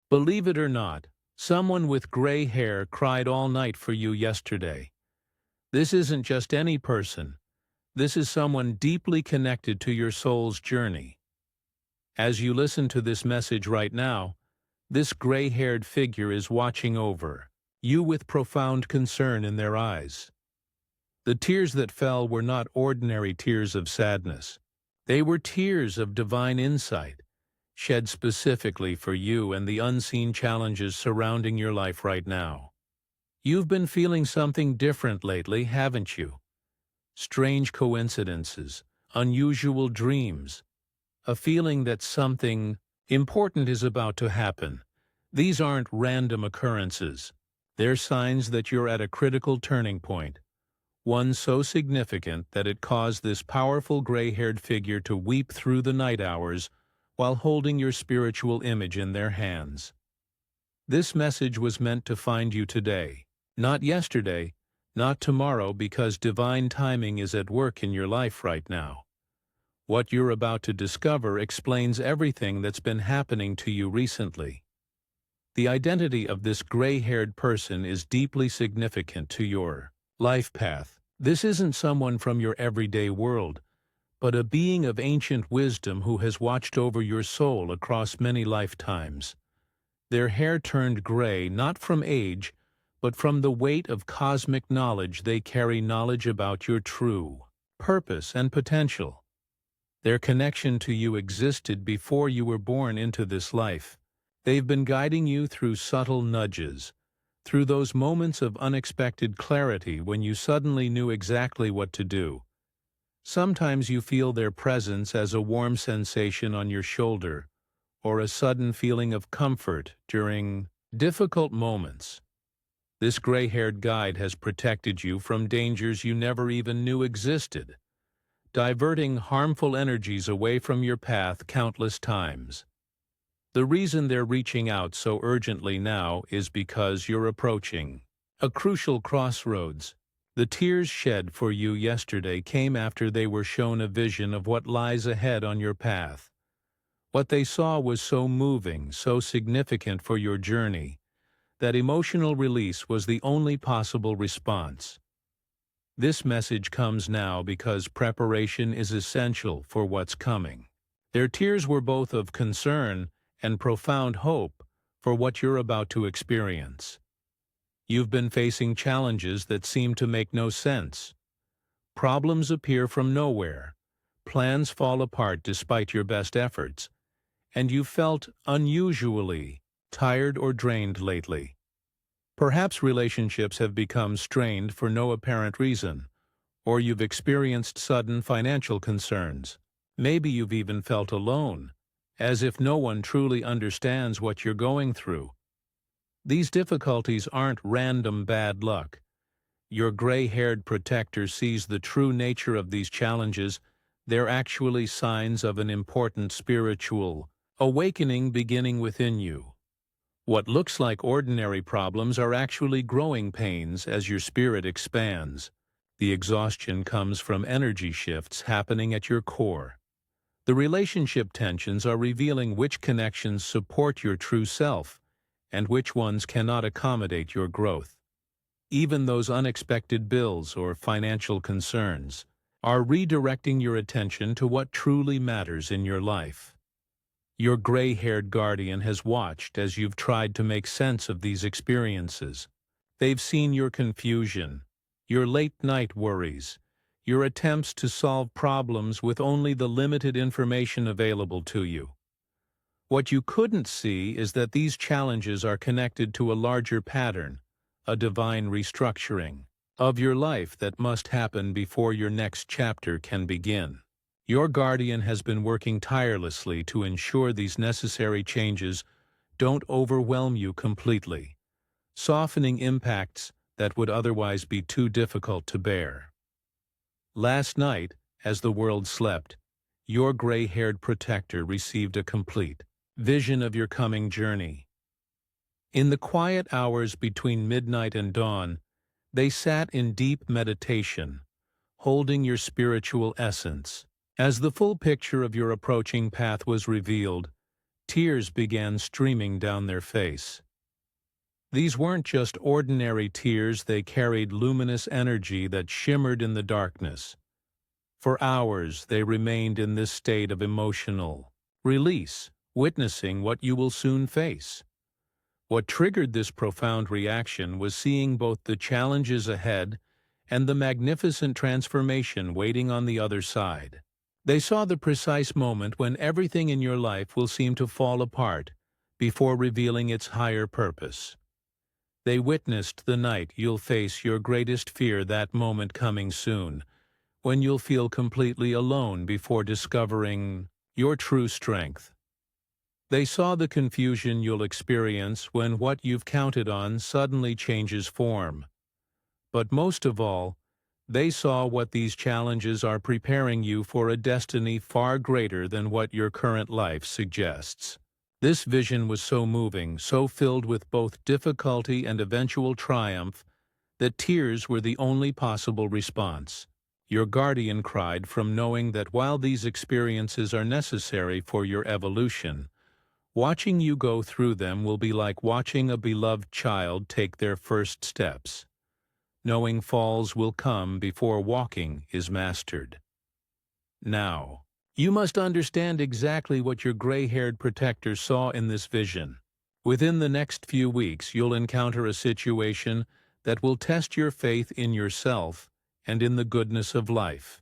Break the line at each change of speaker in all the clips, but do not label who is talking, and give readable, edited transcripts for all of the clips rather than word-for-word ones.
Believe it or not, someone with gray hair cried all night for you yesterday. This isn't just any person. This is someone deeply connected to your soul's journey. As you listen to this message right now, this gray-haired figure is watching over you with profound concern in their eyes. The tears that fell were not ordinary tears of sadness. They were tears of divine insight, shed specifically for you and the unseen challenges surrounding your life right now. You've been feeling something different lately, haven't you? Strange coincidences, unusual dreams, a feeling that something important is about to happen. These aren't random occurrences. They're signs that you're at a critical turning point, one so significant that it caused this powerful gray-haired figure to weep through the night hours while holding your spiritual image in their hands. This message was meant to find you today, not yesterday, not tomorrow, because divine timing is at work in your life right now. What you're about to discover explains everything that's been happening to you recently. The identity of this gray-haired person is deeply significant to your life path. This isn't someone from your everyday world, but a being of ancient wisdom who has watched over your soul across many lifetimes. Their hair turned gray not from age, but from the weight of cosmic knowledge. They carry knowledge about your true purpose and potential. Their connection to you existed before you were born into this life. They've been guiding you through subtle nudges, through those moments of unexpected clarity when you suddenly knew exactly what to do. Sometimes you feel their presence as a warm sensation on your shoulder, or a sudden feeling of comfort during difficult moments. This gray-haired guide has protected you from dangers you never even knew existed, diverting harmful energies away from your path countless times. The reason they're reaching out so urgently now is because you're approaching a crucial crossroads. The tears shed for you yesterday came after they were shown a vision of what lies ahead on your path. What they saw was so moving, so significant for your journey, that emotional release was the only possible response. This message comes now because preparation is essential for what's coming. Their tears were both of concern and profound hope for what you're about to experience. You've been facing challenges that seem to make no sense. Problems appear from nowhere. Plans fall apart despite your best efforts, and you felt unusually tired or drained lately. Perhaps relationships have become strained for no apparent reason, or you've experienced sudden financial concerns. Maybe you've even felt alone, as if no one truly understands what you're going through. These difficulties aren't random bad luck. Your gray-haired protector sees the true nature of these challenges. They're actually signs of an important spiritual awakening beginning within you. What looks like ordinary problems are actually growing pains as your spirit expands. The exhaustion comes from energy shifts happening at your core. The relationship tensions are revealing which connections support your true self and which ones cannot accommodate your growth. Even those unexpected bills or financial concerns are redirecting your attention to what truly matters in your life. Your gray-haired guardian has watched as you've tried to make sense of these experiences. They've seen your confusion, your late-night worries, your attempts to solve problems with only the limited information available to you. What you couldn't see is that these challenges are connected to a larger pattern, a divine restructuring of your life that must happen before your next chapter can begin. Your guardian has been working tirelessly to ensure these necessary changes don't overwhelm you completely, softening impacts that would otherwise be too difficult to bear. Last night, as the world slept, your gray-haired protector received a complete vision of your coming journey. In the quiet hours between midnight and dawn, they sat in deep meditation, holding your spiritual essence. As the full picture of your approaching path was revealed, Tears began streaming down their face. These weren't just ordinary tears, they carried luminous energy that shimmered in the darkness. For hours they remained in this state of emotional release, witnessing what you will soon face. What triggered this profound reaction was seeing both the challenges ahead and the magnificent transformation waiting on the other side. They saw the precise moment when everything in your life will seem to fall apart before revealing its higher purpose. They witnessed the night you'll face your greatest fear, that moment coming soon, when you'll feel completely alone before discovering your true strength. They saw the confusion you'll experience when what you've counted on suddenly changes form. But most of all, they saw what these challenges are preparing you for, a destiny far greater than what your current life suggests. This vision was so moving, so filled with both difficulty and eventual triumph, that tears were the only possible response. Your guardian cried from knowing that while these experiences are necessary for your evolution, watching you go through them will be like watching a beloved child take their first steps. Knowing falls will come before walking is mastered. Now, you must understand exactly what your gray-haired protector saw in this vision. Within the next few weeks, you'll encounter a situation that will test your faith in yourself and in the goodness of life.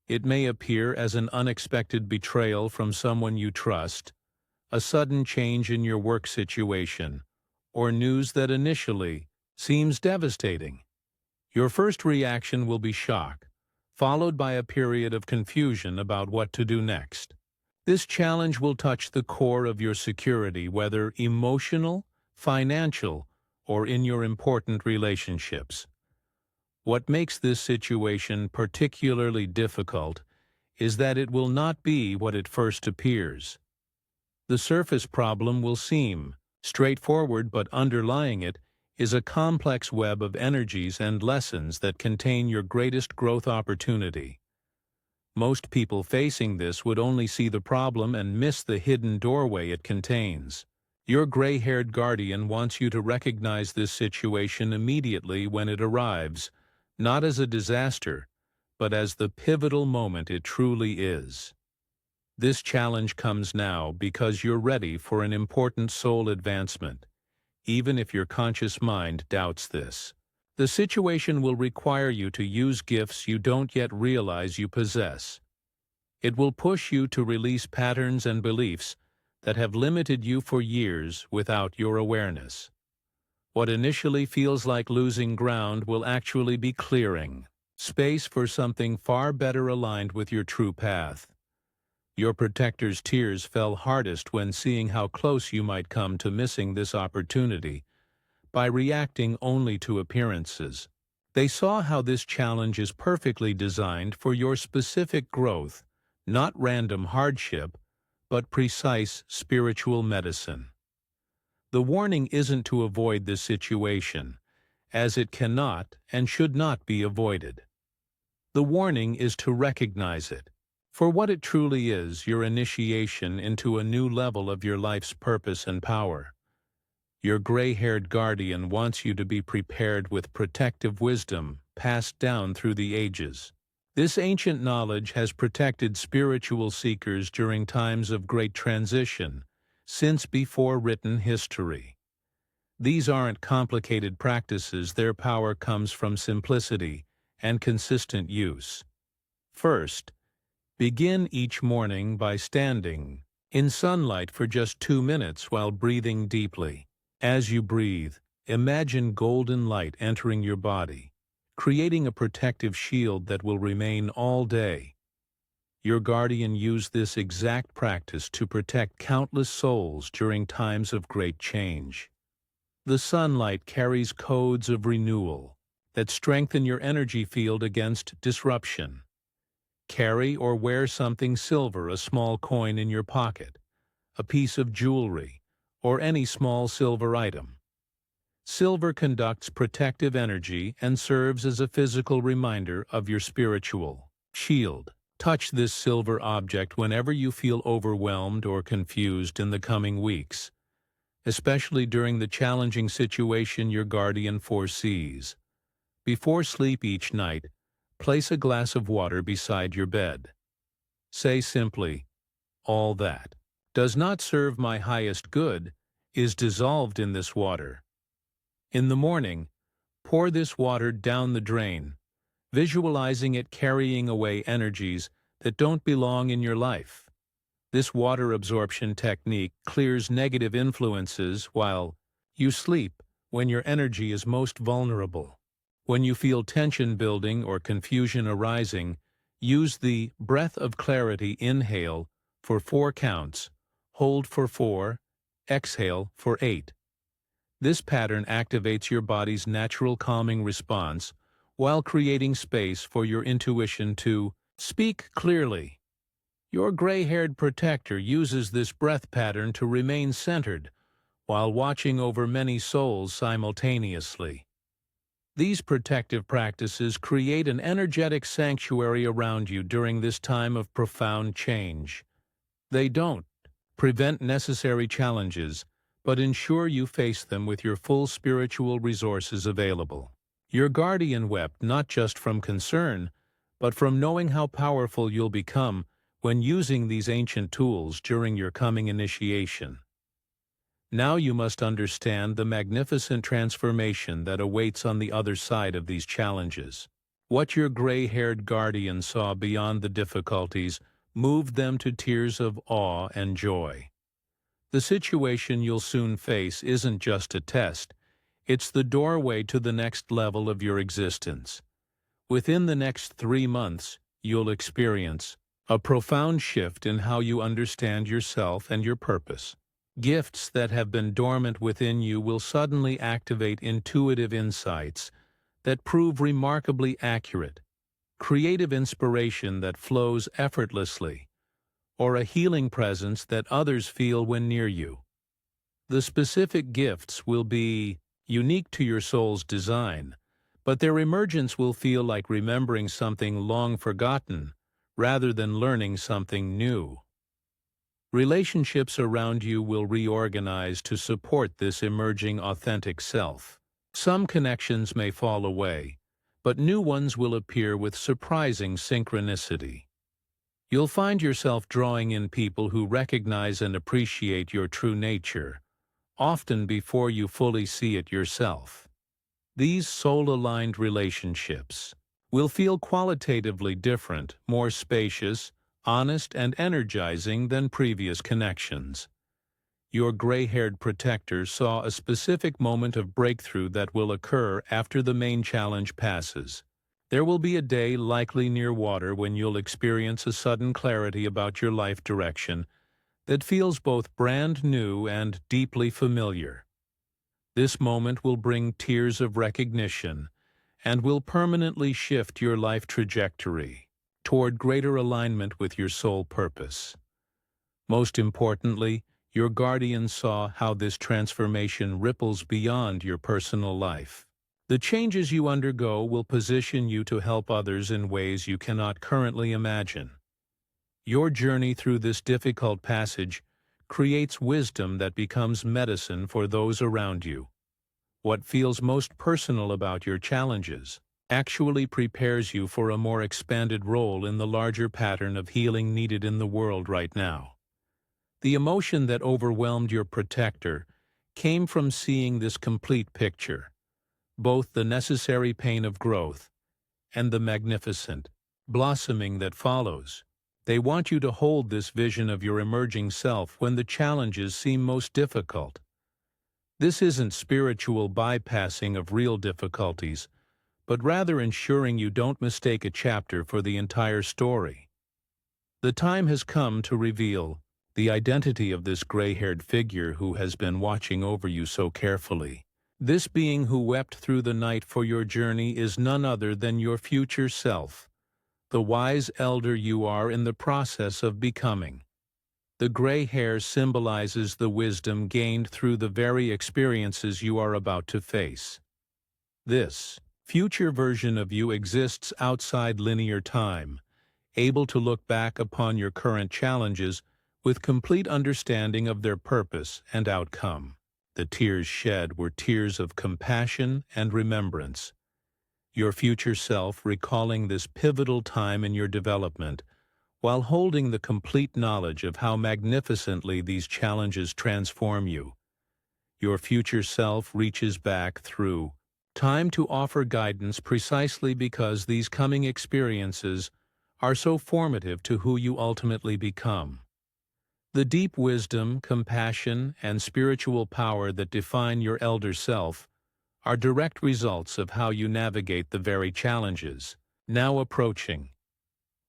It may appear as an unexpected betrayal from someone you trust, a sudden change in your work situation, or news that initially seems devastating. Your first reaction will be shock, followed by a period of confusion about what to do next. This challenge will touch the core of your security, whether emotional, financial, or in your important relationships. What makes this situation particularly difficult is that it will not be what it first appears. The surface problem will seem straightforward, but underlying it is a complex web of energies and lessons that contain your greatest growth opportunity. Most people facing this would only see the problem and miss the hidden doorway it contains. Your gray-haired guardian wants you to recognize this situation immediately when it arrives, not as a disaster, but as the pivotal moment it truly is. This challenge comes now because you're ready for an important soul advancement, even if your conscious mind doubts this. The situation will require you to use gifts you don't yet realize you possess. It will push you to release patterns and beliefs that have limited you for years without your awareness. What initially feels like losing ground will actually be clearing space for something far better aligned with your true path. Your protector's tears fell hardest when seeing how close you might come to missing this opportunity by reacting only to appearances. They saw how this challenge is perfectly designed for your specific growth, not random hardship, but precise spiritual medicine. The warning isn't to avoid this situation, as it cannot and should not be avoided. The warning is to recognize it for what it truly is, your initiation into a new level of your life's purpose and power. Your gray-haired guardian wants you to be prepared with protective wisdom passed down through the ages. This ancient knowledge has protected spiritual seekers during times of great transition, since before written history. These aren't complicated practices, their power comes from simplicity and consistent use. First, begin each morning by standing in sunlight for just 2 minutes while breathing deeply. As you breathe, imagine golden light entering your body, creating a protective shield that will remain all day. Your guardian used this exact practice to protect countless souls during times of great change. The sunlight carries codes of renewal that strengthen your energy field against disruption. Carry or wear something silver, a small coin in your pocket, a piece of jewelry, or any small silver item. Silver conducts protective energy and serves as a physical reminder of your spiritual shield. Touch this silver object whenever you feel overwhelmed or confused in the coming weeks, especially during the challenging situation your guardian foresees. Before sleep each night, place a glass of water beside your bed. Say simply, "All that does not serve my highest good is dissolved in this water." In the morning, pour this water down the drain, visualizing it carrying away energies that don't belong in your life. This water absorption technique clears negative influences while you sleep, when your energy is most vulnerable. When you feel tension building or confusion arising, use the breath of clarity inhale for 4 counts, hold for 4, exhale for 8. This pattern activates your body's natural calming response while creating space for your intuition to speak clearly. Your gray-haired protector uses this breath pattern to remain centered while watching over many souls simultaneously. These protective practices create an energetic sanctuary around you during this time of profound change. They don't prevent necessary challenges, but ensure you face them with your full spiritual resources available. Your guardian wept not just from concern, but from knowing how powerful you'll become when using these ancient tools during your coming initiation. Now you must understand the magnificent transformation that awaits on the other side of these challenges. What your gray-haired guardian saw beyond the difficulties moved them to tears of awe and joy. The situation you'll soon face isn't just a test, it's the doorway to the next level of your existence. Within the next 3 months, you'll experience a profound shift in how you understand yourself and your purpose. Gifts that have been dormant within you will suddenly activate intuitive insights that prove remarkably accurate, creative inspiration that flows effortlessly, or a healing presence that others feel when near you. The specific gifts will be unique to your soul's design, but their emergence will feel like remembering something long forgotten rather than learning something new. Relationships around you will reorganize to support this emerging authentic self. Some connections may fall away, but new ones will appear with surprising synchronicity. You'll find yourself drawing in people who recognize and appreciate your true nature, often before you fully see it yourself. These soul-aligned relationships will feel qualitatively different, more spacious, honest, and energizing than previous connections. Your gray-haired protector saw a specific moment of breakthrough that will occur after the main challenge passes. There will be a day, likely near water, when you'll experience a sudden clarity about your life direction that feels both brand new and deeply familiar. This moment will bring tears of recognition and will permanently shift your life trajectory toward greater alignment with your soul purpose. Most importantly, your guardian saw how this transformation ripples beyond your personal life. The changes you undergo will position you to help others in ways you cannot currently imagine. Your journey through this difficult passage creates wisdom that becomes medicine for those around you. What feels most personal about your challenges actually prepares you for a more expanded role in the larger pattern of healing needed in the world right now. The emotion that overwhelmed your protector came from seeing this complete picture, both the necessary pain of growth and the magnificent blossoming that follows. They want you to hold this vision of your emerging self when the challenges seem most difficult. This isn't spiritual bypassing of real difficulties, but rather ensuring you don't mistake a chapter for the entire story. The time has come to reveal the identity of this gray-haired figure who has been watching over you so carefully. This being who wept through the night for your journey is none other than your future self, the wise elder you are in the process of becoming. The gray hair symbolizes the wisdom gained through the very experiences you are about to face. This future version of you exists outside linear time, able to look back upon your current challenges with complete understanding of their purpose and outcome. The tears shed were tears of compassion and remembrance. Your future self recalling this pivotal time in your development, while holding the complete knowledge of how magnificently these challenges transform you. Your future self reaches back through time to offer guidance precisely because these coming experiences are so formative to who you ultimately become. The deep wisdom, compassion, and spiritual power that define your elder self are direct results of how you navigate the very challenges now approaching.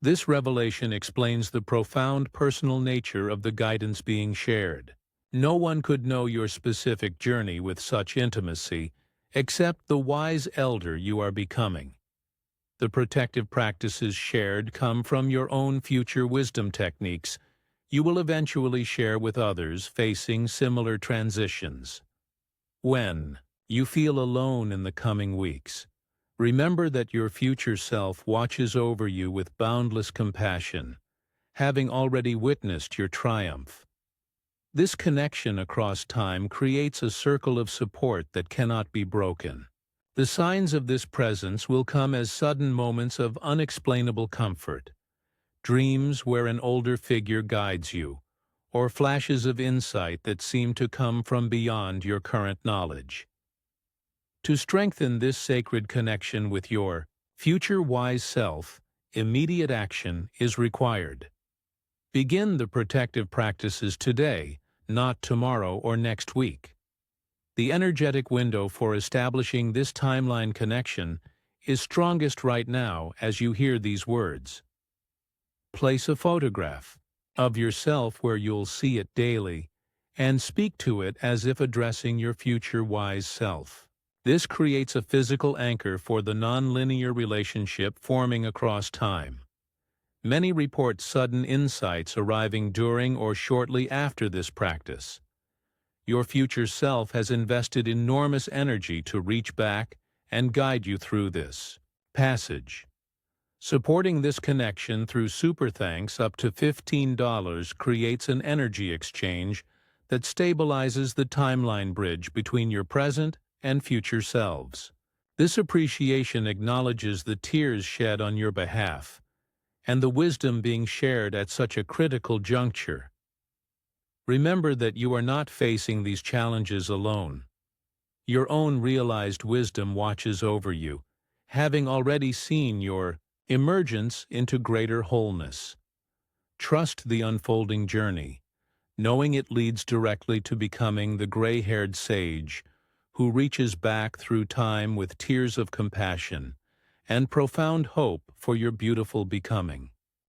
This revelation explains the profound personal nature of the guidance being shared. No one could know your specific journey with such intimacy except the wise elder you are becoming. The protective practices shared come from your own future wisdom techniques you will eventually share with others facing similar transitions. When you feel alone in the coming weeks, remember that your future self watches over you with boundless compassion, having already witnessed your triumph. This connection across time creates a circle of support that cannot be broken. The signs of this presence will come as sudden moments of unexplainable comfort, dreams where an older figure guides you, or flashes of insight that seem to come from beyond your current knowledge. To strengthen this sacred connection with your future wise self, immediate action is required. Begin the protective practices today, not tomorrow or next week. The energetic window for establishing this timeline connection is strongest right now as you hear these words. Place a photograph of yourself where you'll see it daily, and speak to it as if addressing your future wise self. This creates a physical anchor for the non-linear relationship forming across time. Many report sudden insights arriving during or shortly after this practice. Your future self has invested enormous energy to reach back and guide you through this passage. Supporting this connection through super thanks up to $15 creates an energy exchange that stabilizes the timeline bridge between your present and future selves. This appreciation acknowledges the tears shed on your behalf and the wisdom being shared at such a critical juncture. Remember that you are not facing these challenges alone. Your own realized wisdom watches over you, having already seen your emergence into greater wholeness. Trust the unfolding journey, knowing it leads directly to becoming the gray-haired sage who reaches back through time with tears of compassion and profound hope for your beautiful becoming.